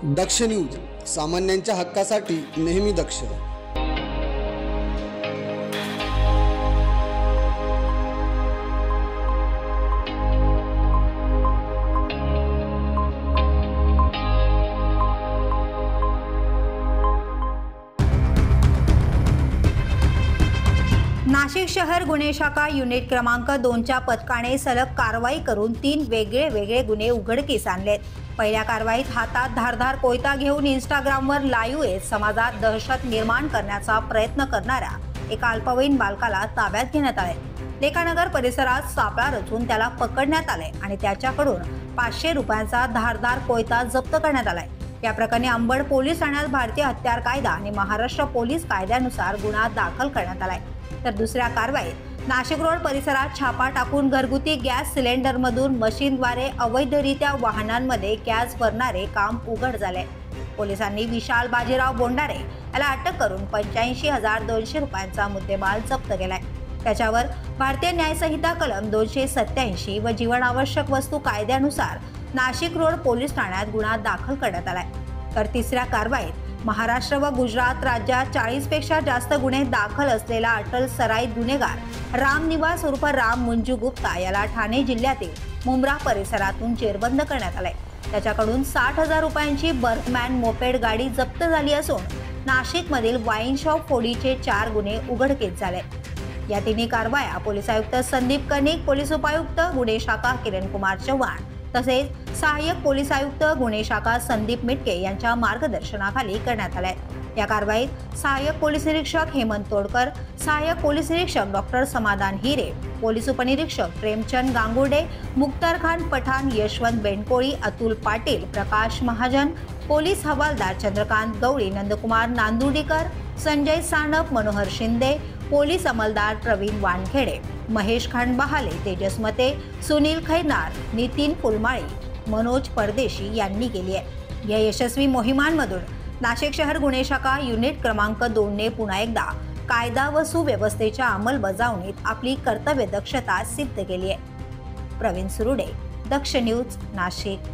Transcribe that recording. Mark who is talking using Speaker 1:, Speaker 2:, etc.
Speaker 1: दक्ष news, सामान्यांच्या हक्कासाठी नेहमी दक्ष।
Speaker 2: नाशिक शहर गुन्हे शाखा युनिट क्रमांक 2च्या पथकाने सलग कारवाई करून 3 वेगळे गुन्हे उघडकीस आणलेत। पहिल्या कारवाईत हातात धारदार कोयता घेऊन इंस्टाग्रामवर लाईव्ह येत समाजात दहशत निर्माण करण्याचा प्रयत्न करणाऱ्या एका अल्पवयीन बालकाला ताब्यात घेण्यात आले। लेखानगर परिसरात सापळा रचून त्याला पकडण्यात आले आणि त्याच्याकडून 500 रुपयांचा धारदार कोयता जप्त करण्यात आलाय। या प्रकरणी अंबड पोलीस ठाण्यात भारतीय हत्यार कायदा आणि महाराष्ट्र पोलीस कायद्यानुसार गुन्हा दाखल करण्यात आलाय। तर दुसऱ्या कारवाईत नाशिक रोड परिसरात छापा टाकून घरगुती गॅस सिलेंडरमधून मशीनद्वारे अवैधरित्या वाहनांमध्ये गॅस भरणारे काम उघड झाले। पोलिसांनी विशाल बाजीराव बोंडारे याला अटक करून 85,200 रुपयांचा मुद्देमाल जप्त केलाय। त्याच्यावर भारतीय न्याय संहिता कलम 287 व जीवनावश्यक वस्तू कायद्यानुसार नाशिक रोड पोलीस ठाण्यात गुन्हा दाखल करण्यात आलाय। तर तिसऱ्या कारवाईत महाराष्ट्र व गुजरात राज्यात 40 पेक्षा जास्त गुन्हे दाखल असलेला अटल सराईत गुन्हेगार राम निवास उर्फ राम मुंजू गुप्ता याला ठाणे जिल्ह्यातील मुंब्रा परिसरातून जेरबंद करण्यात आलाय। त्याच्याकडून 60,000 रुपयांची बर्गमॅन मोपेड गाडी जप्त झाली असून नाशिकमधील वाईन शॉप फोडीचे 4 गुन्हे उघडकीस झाले। या तिन्ही कारवाया पोलीस आयुक्त संदीप कनिक, पोलीस उपायुक्त गुन्हे शाखा किरण कुमार चव्हाण तसेच सहाय्यक पोलीस आयुक्त गुन्हे शाखा संदीप मिटके यांच्या मार्गदर्शनाखाली करण्यात आल्या। या कारवाईत सहाय्यक पोलीस निरीक्षक हेमंत तोडकर, सहाय्यक पोलीस निरीक्षक डॉक्टर समाधान हिरे, पोलीस उपनिरीक्षक प्रेमचंद गांगुर्डे, मुख्तार खान पठाण, यशवंत बेंडकोळी, अतुल पाटील, प्रकाश महाजन, पोलीस हवालदार चंद्रकांत गवळी, नंदकुमार नांदुर्डीकर, संजय सानप, मनोहर शिंदे, पोलीस अंमलदार प्रवीण वानखेडे, महेश खांडबहाले, तेजस मते, सुनील खैरनार, नितीन फुलमाळी, मनोज परदेशी यांनी केली आहे। या यशस्वी मोहिमांमधून नाशिक शहर गुन्हे शाखा युनिट क्रमांक 2ने पुन्हा एकदा कायदा व सुव्यवस्थेच्या अंमलबजावणीत आपली कर्तव्य दक्षता सिद्ध केली आहे। प्रवीण सुरुडे, दक्ष न्यूज, नाशिक।